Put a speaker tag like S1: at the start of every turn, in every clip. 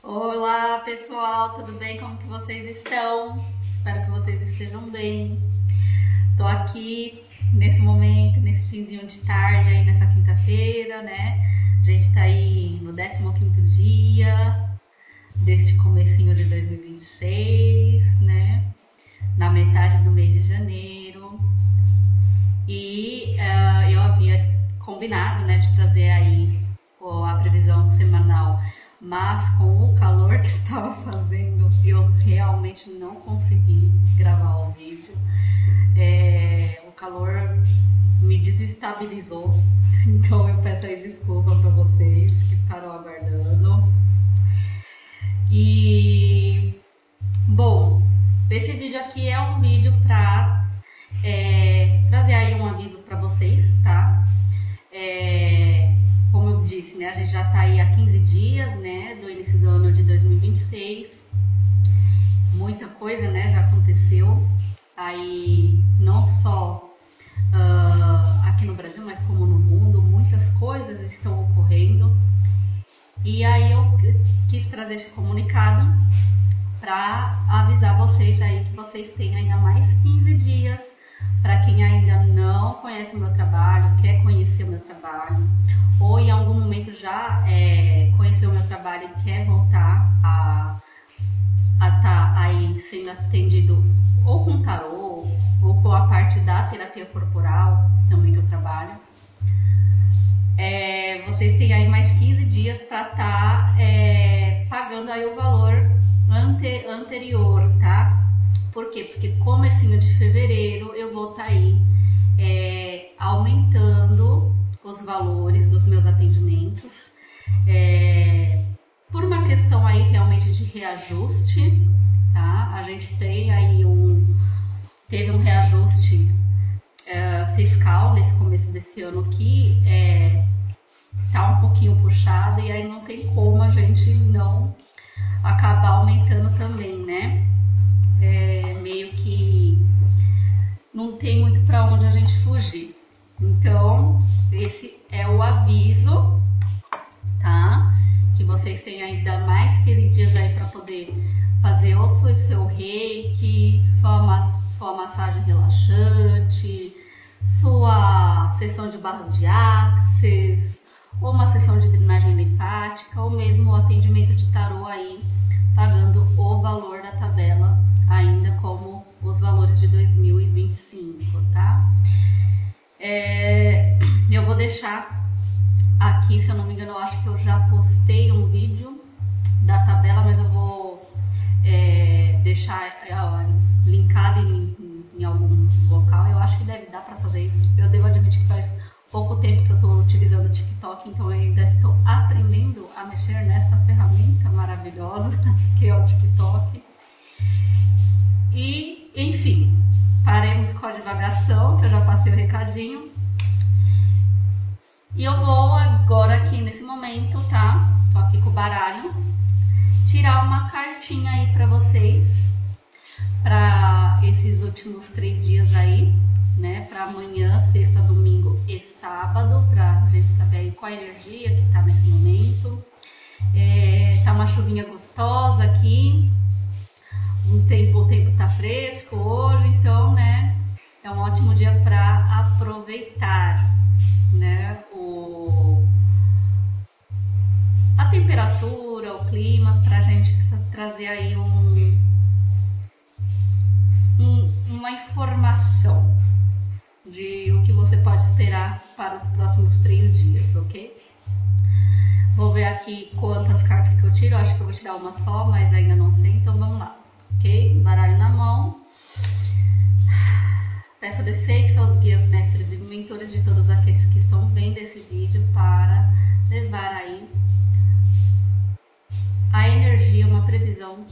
S1: Olá pessoal, tudo bem? Como que vocês estão? Espero que vocês estejam bem. Tô aqui nesse momento, nesse finzinho de tarde aí nessa quinta-feira, né? A gente tá aí no 15º dia deste comecinho de 2026, né? Na metade do mês de janeiro. E eu havia combinado, né, de trazer aí a previsão semanal, mas com o calor que estava fazendo, eu realmente não consegui gravar o vídeo. O calor me desestabilizou, então eu peço aí desculpa para vocês que ficaram aguardando. E, bom, esse vídeo aqui é um vídeo para trazer aí um aviso para vocês, tá? Como eu disse, né, a gente já tá aí há 15 dias, né, do início do ano de 2026. Muita coisa, né, já aconteceu aí, não só aqui no Brasil, mas como no mundo. Muitas coisas estão ocorrendo. E aí eu quis trazer esse comunicado para avisar vocês aí que vocês têm ainda mais 15 dias. Para quem ainda não conhece o meu trabalho, quer conhecer o meu trabalho, ou em algum momento já conheceu o meu trabalho e quer voltar a estar aí sendo atendido ou com tarô, ou com a parte da terapia corporal, também que eu trabalho, vocês têm aí mais 15 dias para estar pagando aí o valor anterior, tá? Por quê? Porque comecinho de fevereiro eu vou estar aí aumentando os valores dos meus atendimentos, por uma questão aí realmente de reajuste, tá? A gente tem aí teve um reajuste fiscal nesse começo desse ano que tá um pouquinho puxado, e aí não tem como a gente não acabar aumentando também, né? Meio que não tem muito para onde a gente fugir. Então, esse é o aviso, tá? Que vocês têm ainda mais 15 dias aí para poder fazer o seu reiki, sua massagem relaxante, sua sessão de barras de axis, ou uma sessão de drenagem linfática, ou mesmo o atendimento de tarô aí, pagando o valor da tabela ainda como os valores de 2025, tá? Eu vou deixar aqui, se eu não me engano, eu acho que eu já postei um vídeo da tabela, mas eu vou deixar linkado em algum local. Eu acho que deve dar para fazer isso. Eu devo admitir que faz pouco tempo que eu estou utilizando o TikTok, então eu ainda estou aprendendo a mexer nessa ferramenta maravilhosa que é o TikTok. E, enfim, paremos com a divagação, que eu já passei o recadinho. E eu vou agora aqui nesse momento, tá? Tô aqui com o baralho, tirar uma cartinha aí pra vocês, pra esses últimos 3 dias aí, né? Pra amanhã, sexta, domingo e sábado, pra gente saber aí qual a energia que tá nesse momento. Tá uma chuvinha gostosa aqui. O tempo tá fresco hoje, então, né, é um ótimo dia para aproveitar, né, a temperatura, o clima, pra gente trazer aí uma informação de o que você pode esperar para os próximos 3 dias, ok? Vou ver aqui quantas cartas que eu tiro. Eu acho que eu vou tirar uma só, mas ainda não sei, então vamos lá. Ok? Baralho na mão. Peço a vocês, que são os guias, mestres e mentores de todos aqueles que estão vendo esse vídeo, para levar aí a energia, uma previsão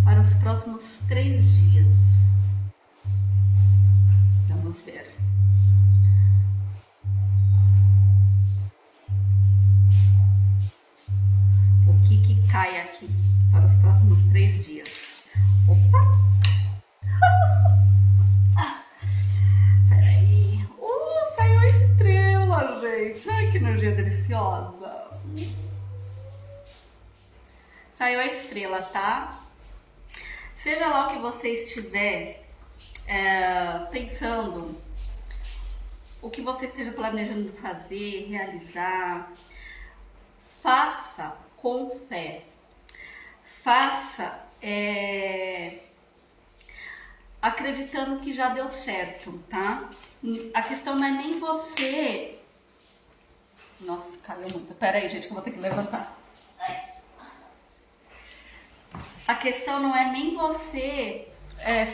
S1: para os próximos 3 dias. Vamos ver. O que cai aqui para os próximos 3 dias? Opa! Peraí. Saiu a estrela, gente. Ai, que energia deliciosa. Saiu a estrela, tá? Seja lá o que você estiver pensando, o que você esteja planejando fazer, realizar, faça com fé. Faça acreditando que já deu certo, tá? A questão não é nem você... Nossa, caiu muito. Pera aí, gente, que eu vou ter que levantar. A questão não é nem você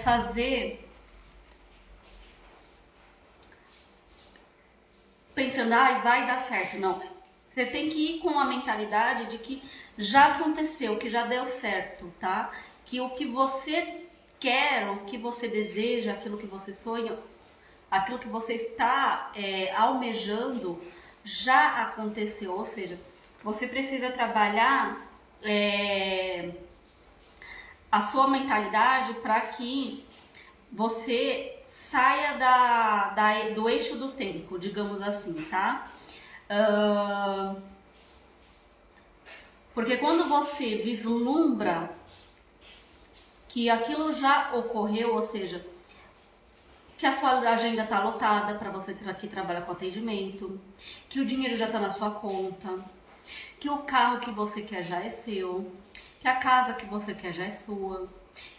S1: fazer pensando, vai dar certo. Não. Você tem que ir com a mentalidade de que já aconteceu, que já deu certo, tá? Que o que você quer, o que você deseja, aquilo que você sonha, aquilo que você está almejando, já aconteceu. Ou seja, você precisa trabalhar a sua mentalidade para que você saia do eixo do tempo, digamos assim, tá? Porque quando você vislumbra que aquilo já ocorreu, ou seja, que a sua agenda está lotada para você que trabalha com atendimento, que o dinheiro já está na sua conta, que o carro que você quer já é seu, que a casa que você quer já é sua,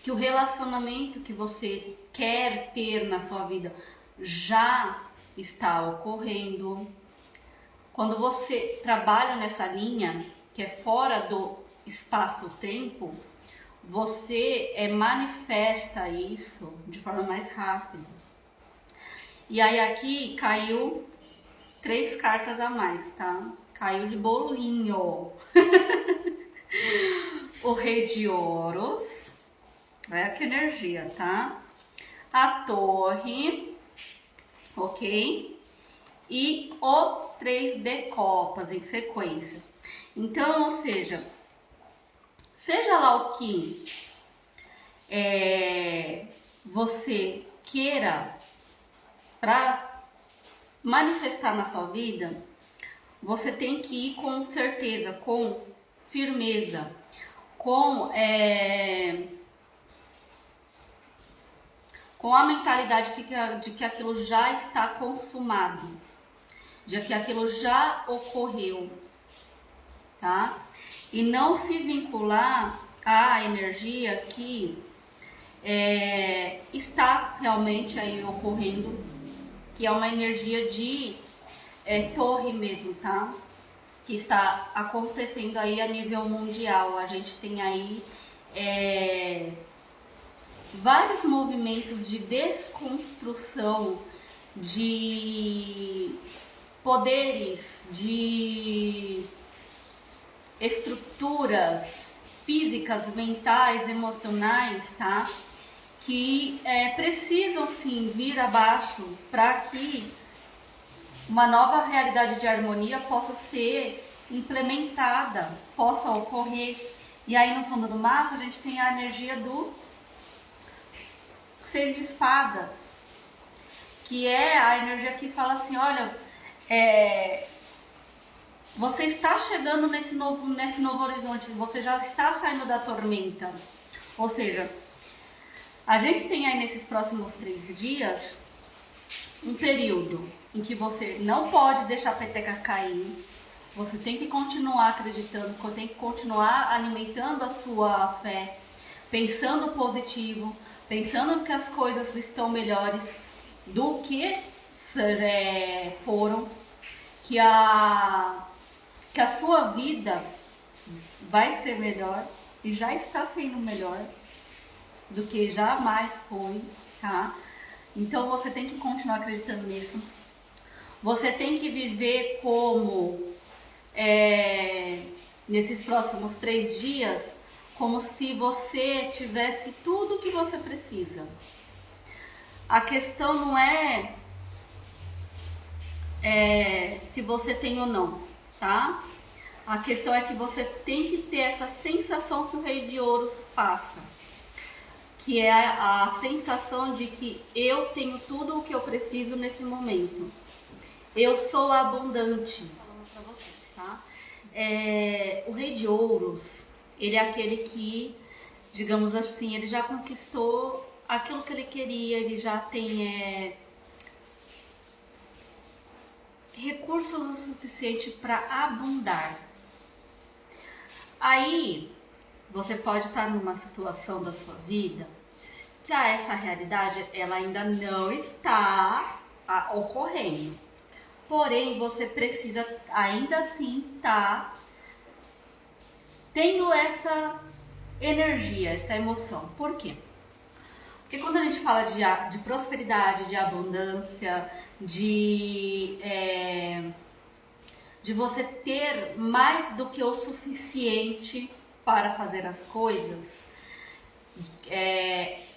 S1: que o relacionamento que você quer ter na sua vida já está ocorrendo. Quando você trabalha nessa linha, que é fora do espaço-tempo, você manifesta isso de forma mais rápida. E aí aqui caiu 3 cartas a mais, tá? Caiu de bolinho. O Rei de Ouros. Olha que energia, tá? A Torre. Ok? E o 3 de Copas em sequência. Então, ou seja lá o que você queira para manifestar na sua vida, você tem que ir com certeza, com firmeza, com a mentalidade de que aquilo já está consumado, de que aquilo já ocorreu, tá? E não se vincular à energia que está realmente aí ocorrendo, que é uma energia de torre mesmo, tá? Que está acontecendo aí a nível mundial. A gente tem aí vários movimentos de desconstrução de poderes, de estruturas físicas, mentais, emocionais, tá? Que precisam sim vir abaixo para que uma nova realidade de harmonia possa ser implementada, possa ocorrer. E aí no fundo do maço a gente tem a energia do 6 de espadas, que é a energia que fala assim, olha, você está chegando nesse novo horizonte, você já está saindo da tormenta. Ou seja, a gente tem aí nesses próximos 3 dias um período em que você não pode deixar a peteca cair, você tem que continuar acreditando, tem que continuar alimentando a sua fé, pensando positivo, pensando que as coisas estão melhores do que foram, que a sua vida vai ser melhor e já está sendo melhor do que jamais foi, tá? Então você tem que continuar acreditando nisso. Você tem que viver como nesses próximos 3 dias, como se você tivesse tudo o que você precisa. A questão não é se você tem ou não, tá? A questão é que você tem que ter essa sensação que o Rei de Ouros passa, que é a sensação de que eu tenho tudo o que eu preciso nesse momento. Eu sou abundante. Falando pra vocês, tá? O Rei de Ouros, ele é aquele que, digamos assim, ele já conquistou aquilo que ele queria, ele já tem recursos o suficiente para abundar. Aí, você pode estar numa situação da sua vida que essa realidade ela ainda não está ocorrendo. Porém, você precisa ainda assim estar tendo essa energia, essa emoção. Por quê? Porque quando a gente fala de prosperidade, de abundância, de você ter mais do que o suficiente para fazer as coisas,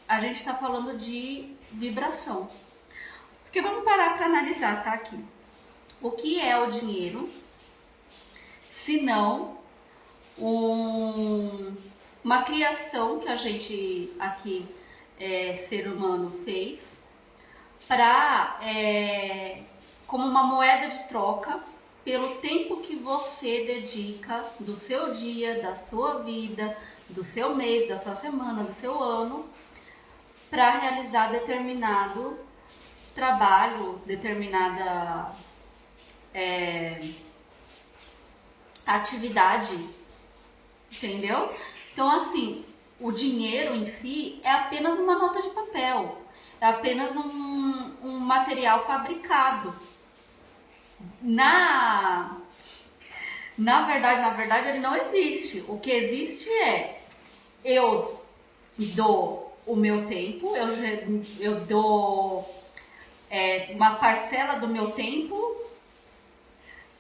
S1: a gente está falando de vibração. Porque vamos parar para analisar, tá? Aqui. O que é o dinheiro, se não uma criação que a gente aqui, ser humano, fez como uma moeda de troca pelo tempo que você dedica do seu dia, da sua vida, do seu mês, da sua semana, do seu ano, para realizar determinado trabalho, determinada atividade, entendeu? Então, assim, o dinheiro em si é apenas uma nota de papel, é apenas um material fabricado. Na verdade, ele não existe. O que existe é eu dou o meu tempo, eu dou uma parcela do meu tempo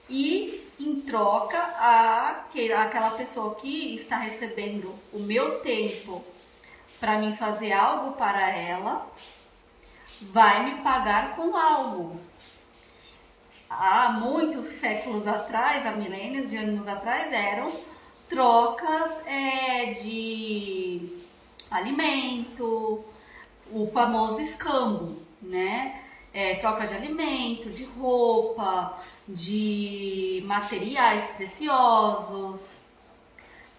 S1: e em troca aquela pessoa que está recebendo o meu tempo para mim fazer algo para ela vai me pagar com algo. Há muitos séculos atrás, há milênios de anos atrás, eram trocas de alimento, o famoso escambo, né? Troca de alimento, de roupa, de materiais preciosos.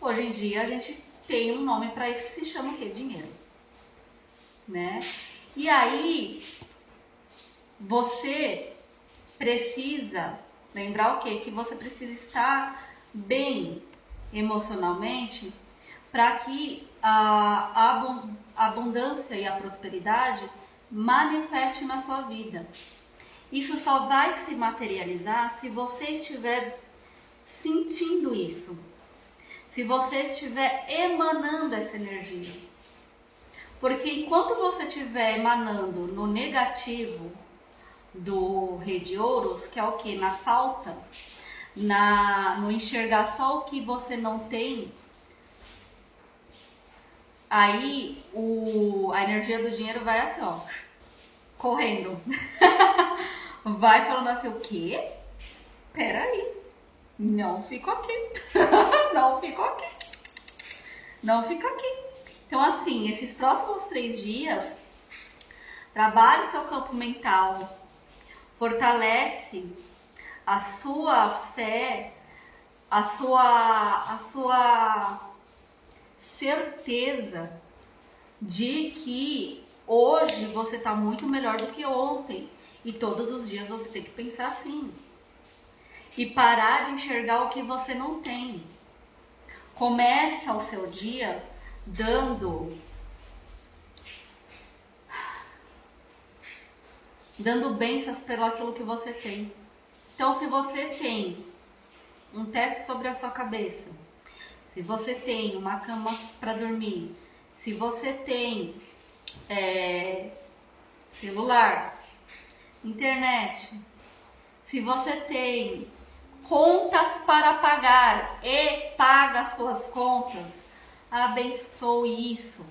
S1: Hoje em dia a gente tem um nome para isso que se chama o quê? Dinheiro, né? E aí você precisa lembrar o quê? Que você precisa estar bem emocionalmente para que a abundância e a prosperidade manifeste na sua vida. Isso só vai se materializar se você estiver sentindo isso, se você estiver emanando essa energia. Porque enquanto você estiver emanando no negativo do Rei de Ouros, que é o que? Na falta, no enxergar só o que você não tem, aí a energia do dinheiro vai assim, ó, correndo. Vai falando assim, o quê? Peraí, não fico aqui. Não fico aqui. Não fico aqui. Então, assim, esses próximos 3 dias, trabalhe seu campo mental, fortalece a sua fé, a sua certeza de que hoje você está muito melhor do que ontem. E todos os dias você tem que pensar assim. E parar de enxergar o que você não tem. Começa o seu dia dando bênçãos pelo aquilo que você tem. Então, se você tem um teto sobre a sua cabeça, se você tem uma cama para dormir, se você tem celular, internet, se você tem contas para pagar e paga as suas contas, abençoe isso.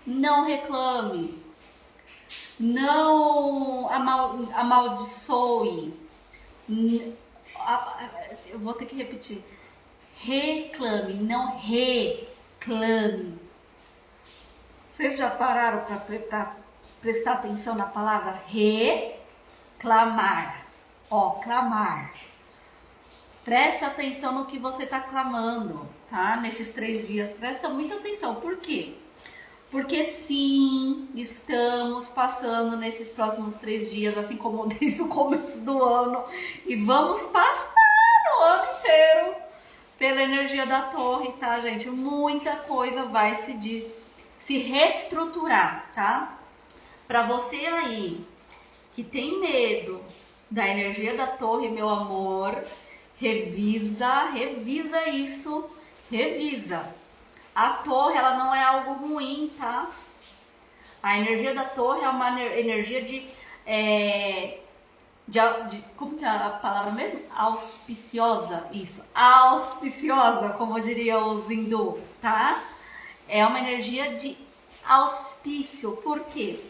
S1: Não reclame, não amaldiçoe. Eu vou ter que repetir. Reclame, não reclame. Vocês já pararam para prestar atenção na palavra reclamar? Ó, clamar. Presta atenção no que você está clamando. tá? Nesses 3 dias, presta muita atenção. Por quê? Porque sim, estamos passando nesses próximos 3 dias, assim como desde o começo do ano, e vamos passar o ano inteiro pela energia da torre, tá, gente? Muita coisa vai se reestruturar, tá? Para você aí que tem medo da energia da torre, meu amor, revisa isso, revisa. A torre, ela não é algo ruim, tá? A energia da torre é uma energia como que é a palavra mesmo? Auspiciosa, isso. Auspiciosa, como diria os hindu, tá? É uma energia de auspício. Por quê?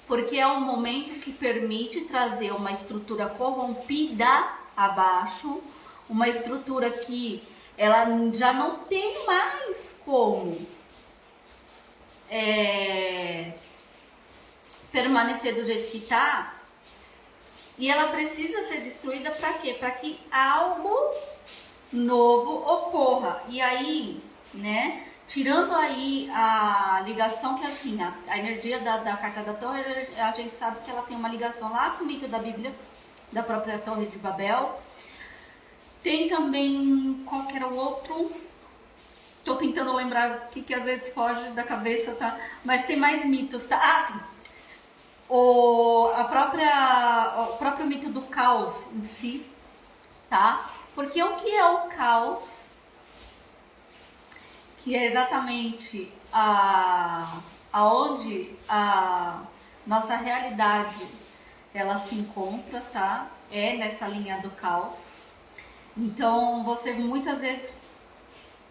S1: Porque é um momento que permite trazer uma estrutura corrompida abaixo, uma estrutura que ela já não tem mais como permanecer do jeito que está, e ela precisa ser destruída para quê? Para que algo novo ocorra. E aí, né, tirando aí a ligação que assim, a energia da carta da torre, a gente sabe que ela tem uma ligação lá com o mito da Bíblia, da própria Torre de Babel. Tem também, qual que era o outro? Tô tentando lembrar que às vezes foge da cabeça, tá? Mas tem mais mitos, tá? Ah, sim. O próprio mito do caos em si, tá? Porque o que é o caos? Que é exatamente aonde a nossa realidade ela se encontra, tá? É nessa linha do caos. Então você muitas vezes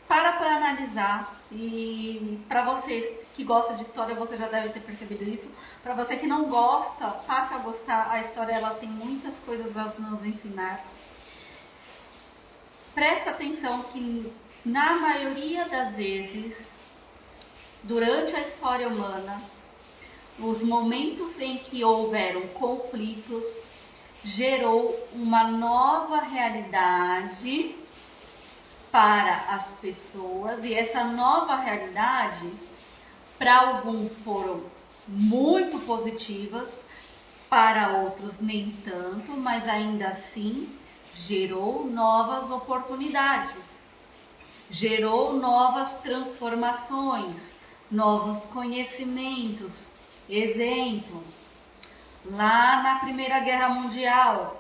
S1: para analisar, e para vocês que gostam de história você já deve ter percebido isso. Para você que não gosta, passe a gostar. A história ela tem muitas coisas a nos ensinar. Presta atenção que na maioria das vezes, durante a história humana, os momentos em que houveram conflitos gerou uma nova realidade para as pessoas, e essa nova realidade para alguns foram muito positivas, para outros nem tanto, mas ainda assim gerou novas oportunidades, gerou novas transformações, novos conhecimentos. Exemplo, lá na Primeira Guerra Mundial,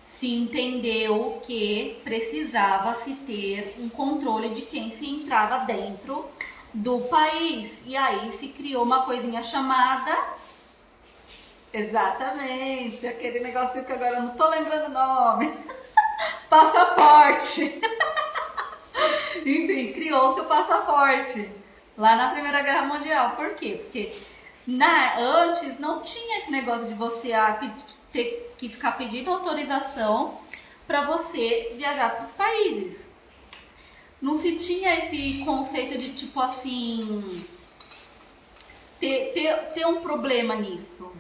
S1: se entendeu que precisava se ter um controle de quem se entrava dentro do país. E aí se criou uma coisinha chamada... Exatamente, aquele negocinho que agora eu não tô lembrando o nome. Passaporte. Enfim, criou-se o passaporte lá na Primeira Guerra Mundial. Por quê? Porque antes não tinha esse negócio de você ter que ficar pedindo autorização para você viajar para os países. Não se tinha esse conceito de tipo assim, ter um problema nisso.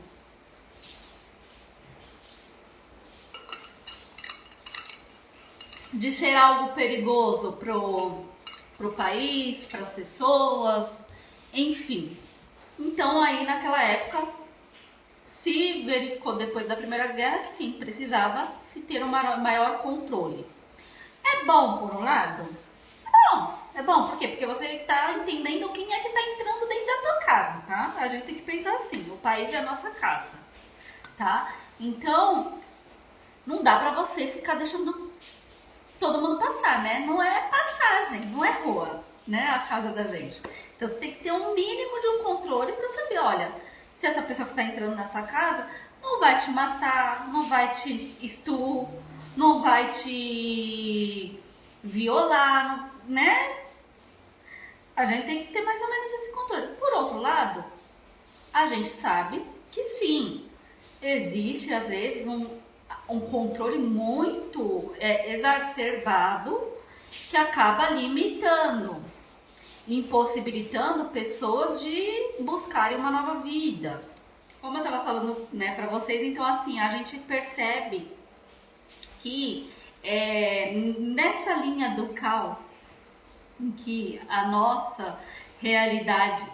S1: De ser algo perigoso pro país, para as pessoas, enfim. Então aí naquela época se verificou depois da Primeira Guerra que sim, precisava se ter um maior controle. É bom por um lado? É bom, por quê? Porque você está entendendo quem é que está entrando dentro da tua casa, tá? A gente tem que pensar assim, o país é a nossa casa, tá? Então, não dá pra você ficar deixando todo mundo passar, né? Não é passagem, não é rua, né? A casa da gente. Então, você tem que ter um mínimo de um controle pra saber, olha, se essa pessoa que está entrando nessa casa não vai te matar, não vai te não vai te violar, né? A gente tem que ter mais ou menos esse controle. Por outro lado, a gente sabe que sim, existe às vezes um controle muito exacerbado que acaba limitando, impossibilitando pessoas de buscarem uma nova vida. Como eu estava falando, né, para vocês, então assim, a gente percebe que nessa linha do caos, em que a nossa realidade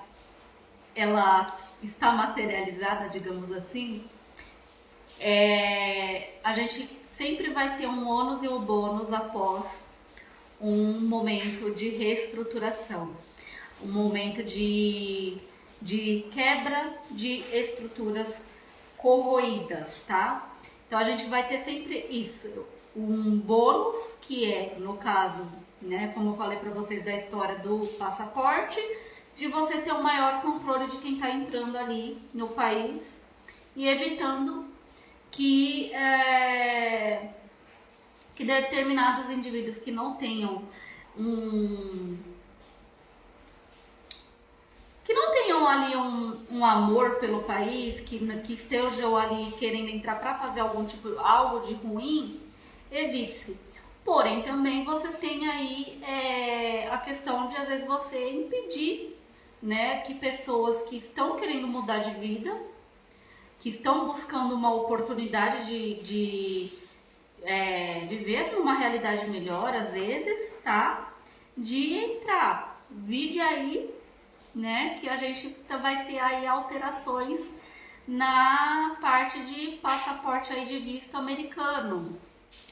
S1: ela está materializada, digamos assim, a gente sempre vai ter um ônus e um bônus após um momento de reestruturação, um momento de quebra de estruturas corroídas, tá? Então a gente vai ter sempre isso, um bônus que é, no caso, né, como eu falei para vocês da história do passaporte, de você ter um maior controle de quem está entrando ali no país e evitando que determinados indivíduos que não tenham ali um amor pelo país, que estejam ali querendo entrar para fazer algo de ruim, evite-se. Porém, também você tem aí a questão de, às vezes, você impedir, né, que pessoas que estão querendo mudar de vida, que estão buscando uma oportunidade de viver numa realidade melhor, às vezes, tá? De entrar. Vide aí, né, que a gente vai ter aí alterações na parte de passaporte aí de visto americano,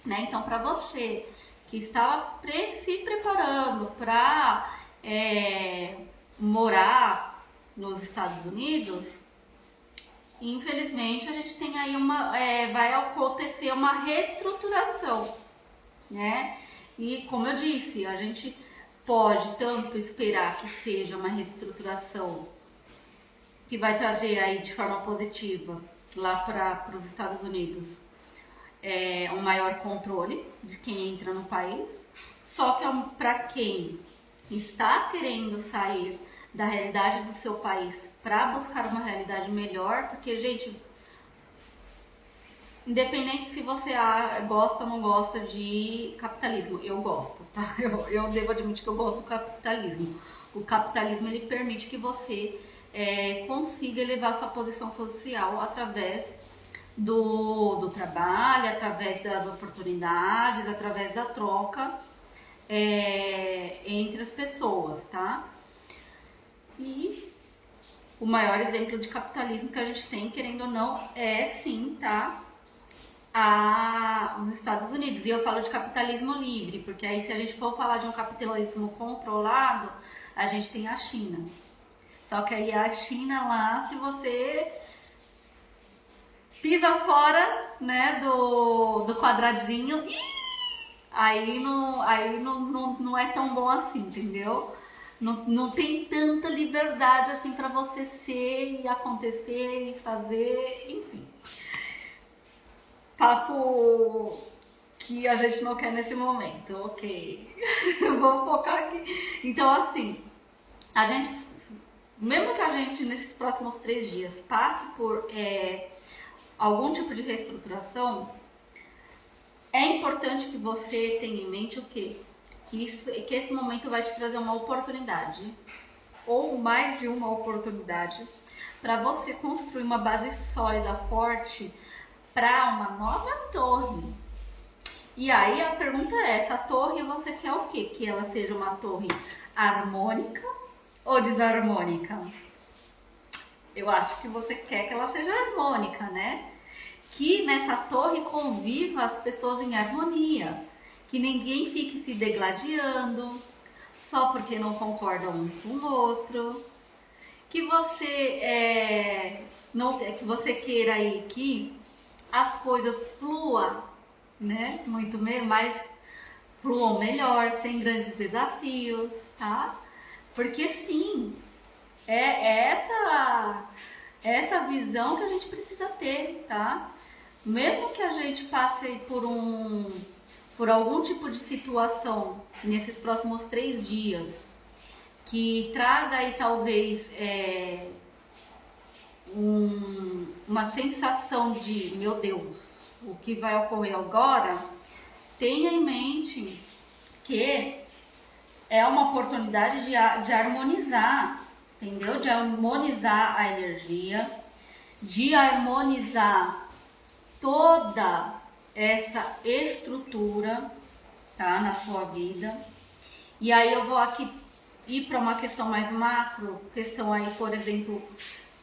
S1: né? Então, para você que estava se preparando para morar nos Estados Unidos, infelizmente a gente tem aí vai acontecer uma reestruturação, né? E como eu disse, a gente pode tanto esperar que seja uma reestruturação que vai trazer aí de forma positiva lá para os Estados Unidos um maior controle de quem entra no país, só que para quem está querendo sair da realidade do seu país para buscar uma realidade melhor, porque, gente, independente se você gosta ou não gosta de capitalismo, eu gosto, tá? Eu devo admitir que eu gosto do capitalismo. O capitalismo, ele permite que você consiga elevar sua posição social através do trabalho, através das oportunidades, através da troca entre as pessoas, tá? E o maior exemplo de capitalismo que a gente tem, querendo ou não, sim, tá? Os Estados Unidos. E eu falo de capitalismo livre, porque aí se a gente for falar de um capitalismo controlado, a gente tem a China. Só que aí a China lá, se você pisa fora, né, do quadradinho, aí não é tão bom assim, entendeu? Não tem tanta liberdade assim para você ser e acontecer e fazer, enfim. Papo que a gente não quer nesse momento, ok? Vamos focar aqui. Então, assim, mesmo que a gente nesses próximos 3 dias passe por algum tipo de reestruturação, é importante que você tenha em mente o quê? Que esse momento vai te trazer uma oportunidade, ou mais de uma oportunidade, para você construir uma base sólida, forte, para uma nova torre. E aí a pergunta é, essa torre você quer o quê? Que ela seja uma torre harmônica ou desarmônica? Eu acho que você quer que ela seja harmônica, né? Que nessa torre conviva as pessoas em harmonia, que ninguém fique se degladiando só porque não concorda um com o outro, que você que você queira aí que as coisas fluam, né? Muito mais fluam melhor, sem grandes desafios, tá? Porque sim, essa visão que a gente precisa ter, tá? Mesmo que a gente passe por algum tipo de situação nesses próximos 3 dias que traga aí talvez uma sensação de, meu Deus, o que vai ocorrer agora, tenha em mente que é uma oportunidade de harmonizar, entendeu? De harmonizar a energia, de harmonizar toda essa estrutura, tá, na sua vida, E aí eu vou aqui ir para uma questão mais macro, questão aí, por exemplo,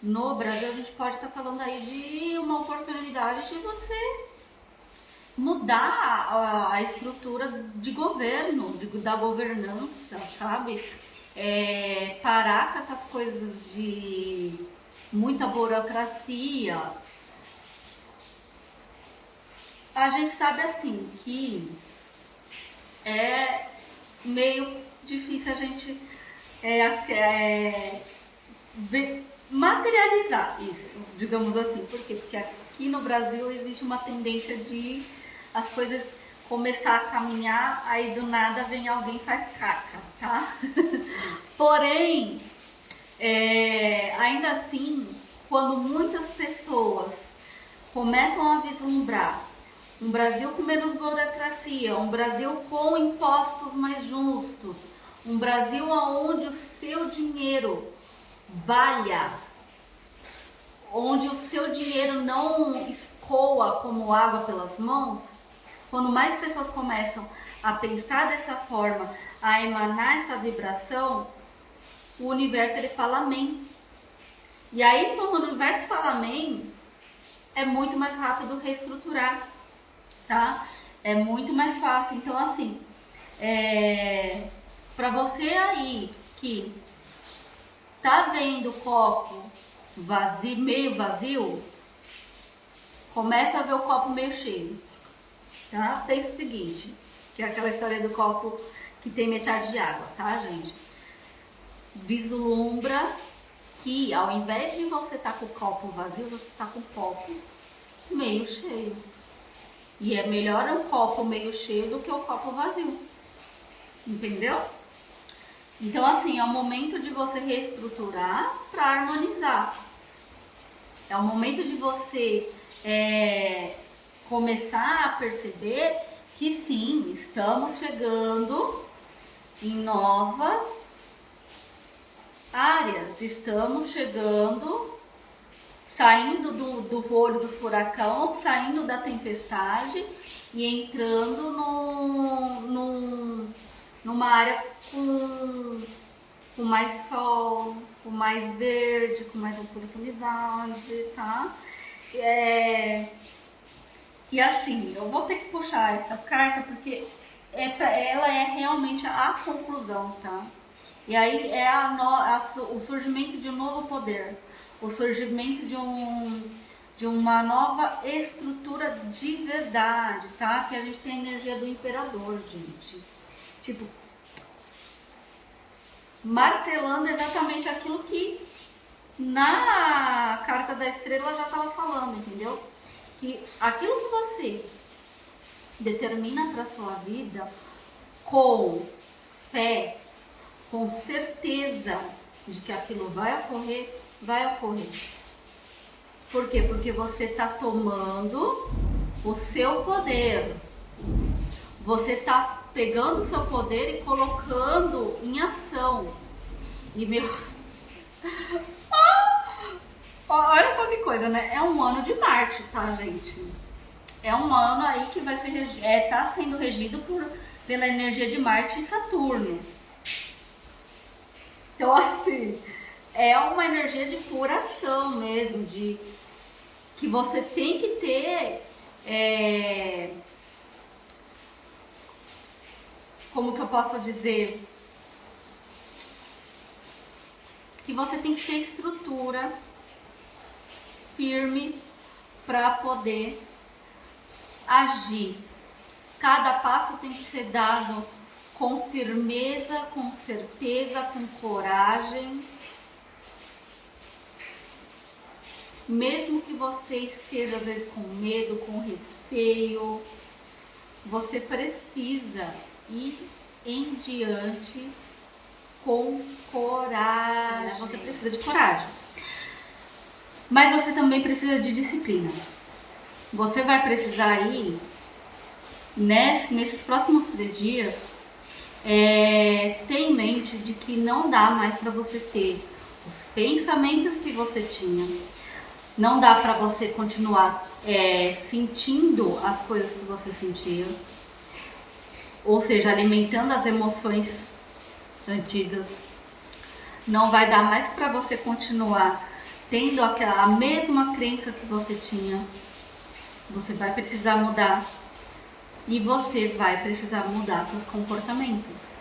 S1: no Brasil a gente pode estar falando aí de uma oportunidade de você mudar a estrutura de governo, da governança, sabe? Parar com essas coisas de muita burocracia. A gente sabe assim que é meio difícil a gente materializar isso, digamos assim. Por quê? Porque aqui no Brasil existe uma tendência de as coisas começar a caminhar, aí do nada vem alguém e faz caca, tá? Porém, ainda assim, quando muitas pessoas começam a vislumbrar um Brasil com menos burocracia, um Brasil com impostos mais justos, um Brasil onde o seu dinheiro valha, onde o seu dinheiro não escoa como água pelas mãos, quando mais pessoas começam a pensar dessa forma, a emanar essa vibração, o universo ele fala amém. E aí quando o universo fala amém, é muito mais rápido reestruturar, tá? É muito mais fácil. Então assim, para você aí que tá vendo o copo vazio, meio vazio, começa a ver o copo meio cheio, tá? Pensa o seguinte, que é aquela história do copo que tem metade de água, tá, gente? Vislumbra que ao invés de você estar com o copo vazio, você está com o copo meio cheio. E é melhor um copo meio cheio do que o copo vazio. Entendeu? Então, assim, é o momento de você reestruturar para harmonizar. É o momento de você começar a perceber que sim, estamos chegando em novas áreas, estamos chegando, saindo do olho do furacão, saindo da tempestade e entrando numa área com mais sol, com mais verde, com mais oportunidade, tá? E assim, eu vou ter que puxar essa carta porque ela é realmente a conclusão, tá? E aí é o surgimento de um novo poder, o surgimento de uma nova estrutura de verdade, tá? Que a gente tem a energia do imperador, gente. Tipo, martelando exatamente aquilo que na carta da estrela já estava falando, entendeu? Que aquilo que você determina para sua vida com fé, com certeza de que aquilo vai ocorrer, vai ocorrer. Por quê? Porque você está tomando o seu poder. Você está pegando o seu poder e colocando em ação. E olha só que coisa, né? É um ano de Marte, tá, gente? É um ano aí que vai ser tá sendo regido pela energia de Marte e Saturno. Então, assim, é uma energia de curação mesmo, de que você tem que ter, como que eu posso dizer? Que você tem que ter estrutura firme para poder agir. Cada passo tem que ser dado com firmeza, com certeza, com coragem. Mesmo que você esteja às vezes com medo, com receio, você precisa ir em diante com coragem. Você precisa de coragem. Mas você também precisa de disciplina. Você vai precisar ir nesses próximos 3 dias ter em mente de que não dá mais para você ter os pensamentos que você tinha, não dá para você continuar sentindo as coisas que você sentia, ou seja, alimentando as emoções antigas. Não vai dar mais para você continuar tendo a mesma crença que você tinha. Você vai precisar mudar. E você vai precisar mudar seus comportamentos.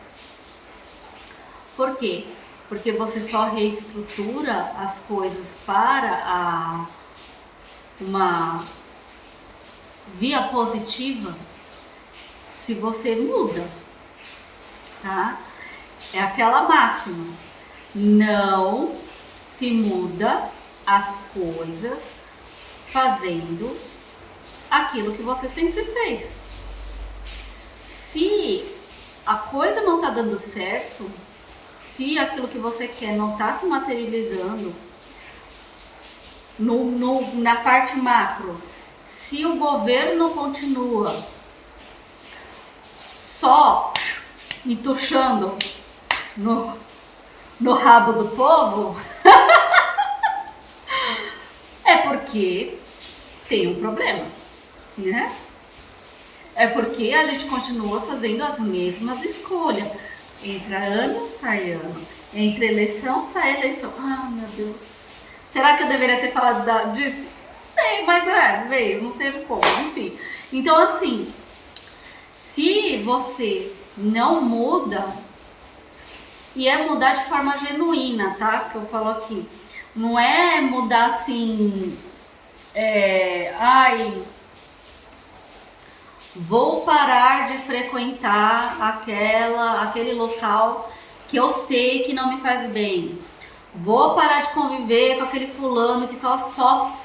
S1: Por quê? Porque você só reestrutura as coisas para uma via positiva se você muda, tá? É aquela máxima: não se muda as coisas fazendo aquilo que você sempre fez. Se a coisa não tá dando certo, se aquilo que você quer não tá se materializando na parte macro, se o governo continua só entuchando no rabo do povo, é porque tem um problema, né? É porque a gente continua fazendo as mesmas escolhas. Entra ano, sai ano. Entre eleição, sai eleição. Ah, meu Deus. Será que eu deveria ter falado disso? Sei, mas veio, não teve como, enfim. Então, assim, se você não muda, e é mudar de forma genuína, tá? Que eu falo aqui. Não é mudar assim, vou parar de frequentar aquele local que eu sei que não me faz bem. Vou parar de conviver com aquele fulano que só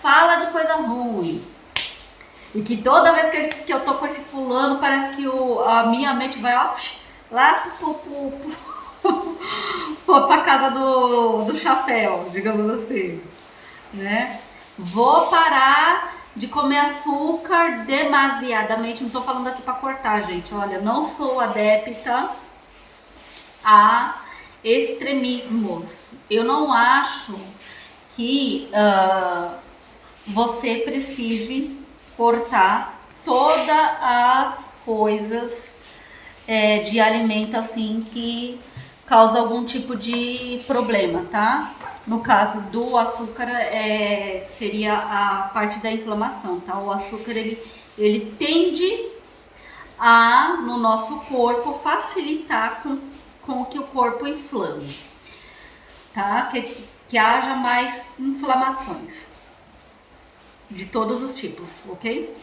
S1: fala de coisa ruim. E que toda vez que eu tô com esse fulano, parece que a minha mente vai lá pra casa do chapéu, digamos assim, né? Vou parar de comer açúcar demasiadamente. Não tô falando aqui para cortar, gente. Olha, não sou adepta a extremismos. Eu não acho que você precise cortar todas as coisas de alimento assim que causa algum tipo de problema, tá? No caso do açúcar, seria a parte da inflamação, tá? O açúcar, ele tende a, no nosso corpo, facilitar com que o corpo inflame, tá? Que haja mais inflamações de todos os tipos, ok?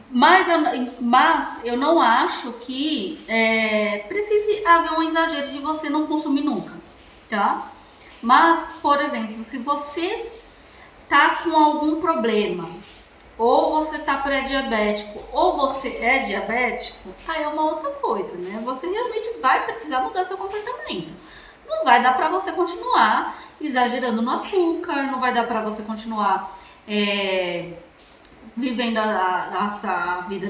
S1: Mas eu não acho que precise haver um exagero de você não consumir nunca, tá? Mas, por exemplo, se você tá com algum problema, ou você tá pré-diabético, ou você é diabético, aí é uma outra coisa, né? Você realmente vai precisar mudar seu comportamento. Não vai dar pra você continuar exagerando no açúcar, não vai dar pra você continuar vivendo a vida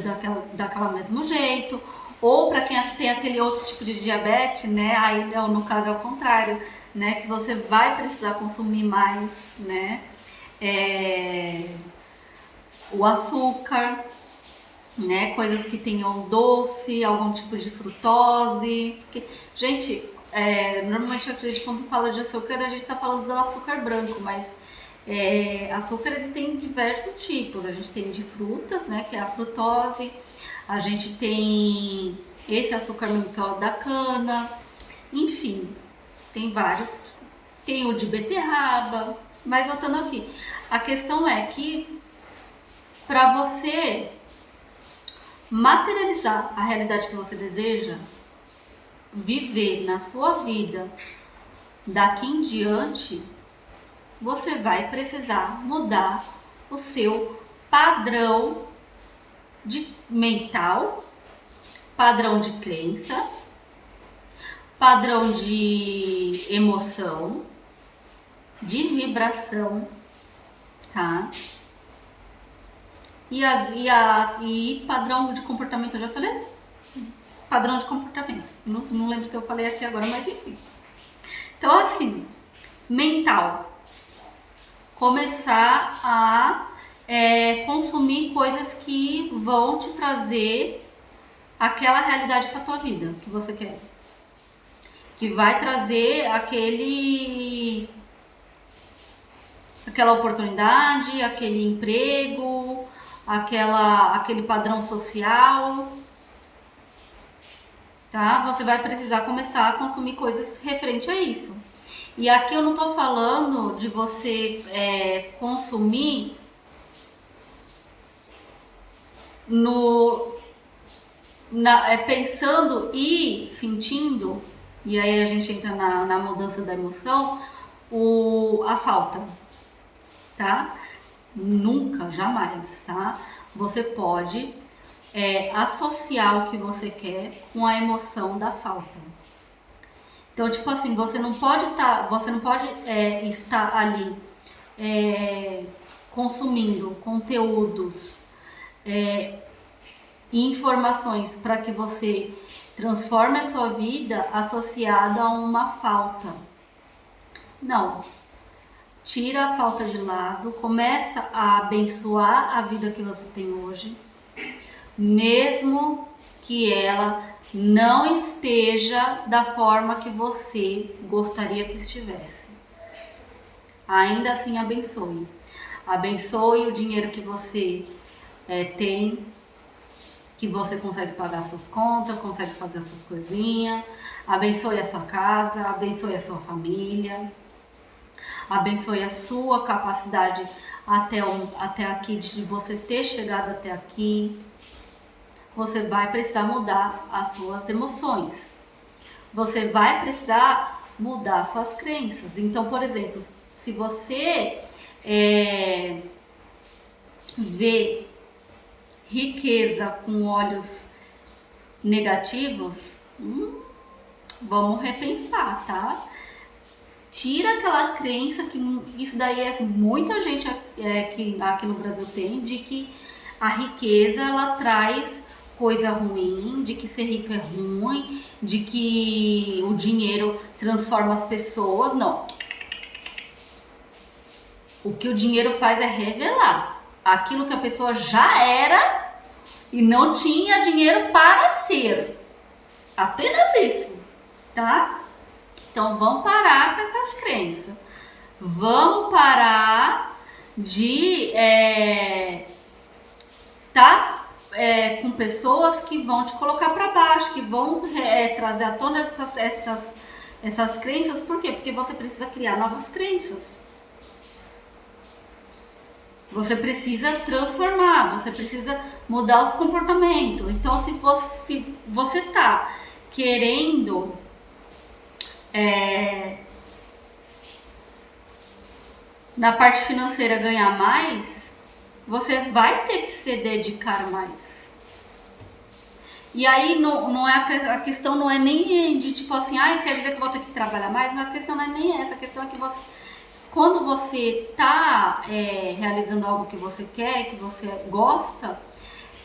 S1: daquela mesmo jeito, ou para quem tem aquele outro tipo de diabetes, né? Aí no caso é o contrário, né? Que você vai precisar consumir mais, né? O açúcar, né? Coisas que tenham doce, algum tipo de frutose. Gente, normalmente a gente, quando fala de açúcar, a gente tá falando do açúcar branco, mas açúcar ele tem diversos tipos. A gente tem de frutas, né, que é a frutose. A gente tem esse açúcar mesmo que é o da cana. Enfim, tem vários. Tem o de beterraba. Mas voltando aqui, a questão é que para você materializar a realidade que você deseja, viver na sua vida daqui em diante, você vai precisar mudar o seu padrão mental, padrão de crença, padrão de emoção, de vibração, tá? E padrão de comportamento, eu já falei? Padrão de comportamento. Não lembro se eu falei aqui agora, mas enfim. Então, assim, mental. Começar a consumir coisas que vão te trazer aquela realidade para tua vida que você quer. Que vai trazer aquela oportunidade, aquele emprego, aquele padrão social, tá? Você vai precisar começar a consumir coisas referente a isso. E aqui eu não tô falando de você consumir pensando e sentindo, e aí a gente entra na mudança da emoção, a falta, tá? Nunca, jamais, tá? Você pode associar o que você quer com a emoção da falta. Então, tipo assim, você não pode estar ali consumindo conteúdos e informações para que você transforme a sua vida associada a uma falta. Não. Tira a falta de lado, começa a abençoar a vida que você tem hoje, mesmo que ela não esteja da forma que você gostaria que estivesse. Ainda assim, abençoe. Abençoe o dinheiro que você tem, que você consegue pagar suas contas, consegue fazer as suas coisinhas. Abençoe a sua casa, abençoe a sua família. Abençoe a sua capacidade até aqui, de você ter chegado até aqui. Você vai precisar mudar as suas emoções. Você vai precisar mudar suas crenças. Então, por exemplo, se você vê riqueza com olhos negativos, vamos repensar, tá? Tira aquela crença que isso daí muita gente que aqui no Brasil tem, de que a riqueza ela traz coisa ruim, de que ser rico é ruim, de que o dinheiro transforma as pessoas. Não. O que o dinheiro faz é revelar aquilo que a pessoa já era e não tinha dinheiro para ser. Apenas isso, tá? Então vamos parar com essas crenças. Vamos parar de com pessoas que vão te colocar para baixo, que vão trazer à tona essas crenças. Por quê? Porque você precisa criar novas crenças. Você precisa transformar, você precisa mudar os comportamentos. Então, se você tá querendo na parte financeira ganhar mais, você vai ter que se dedicar mais. E aí não é a questão não é nem de tipo assim, quer dizer que vou ter que trabalhar mais. Não, a questão não é nem essa. A questão é que quando você está realizando algo que você quer, que você gosta,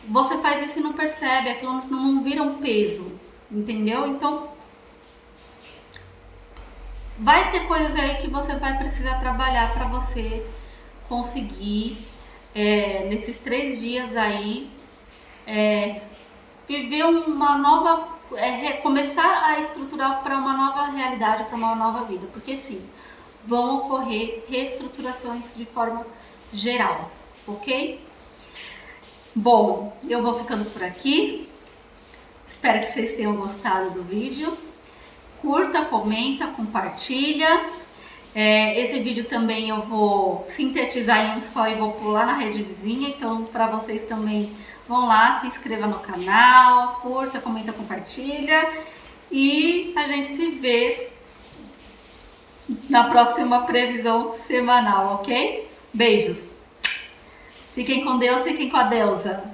S1: você faz isso e não percebe, aquilo não vira um peso, entendeu? Então, vai ter coisas aí que você vai precisar trabalhar para você conseguir, nesses 3 dias aí, viver uma nova, começar a estruturar para uma nova realidade, para uma nova vida, porque sim, vão ocorrer reestruturações de forma geral, ok? Bom, eu vou ficando por aqui. Espero que vocês tenham gostado do vídeo. Curta, comenta, compartilha. Esse vídeo também eu vou sintetizar em um só e vou pular na rede vizinha. Então, para vocês também, vão lá, se inscreva no canal, curta, comenta, compartilha. E a gente se vê na próxima previsão semanal, ok? Beijos! Fiquem com Deus, fiquem com a deusa!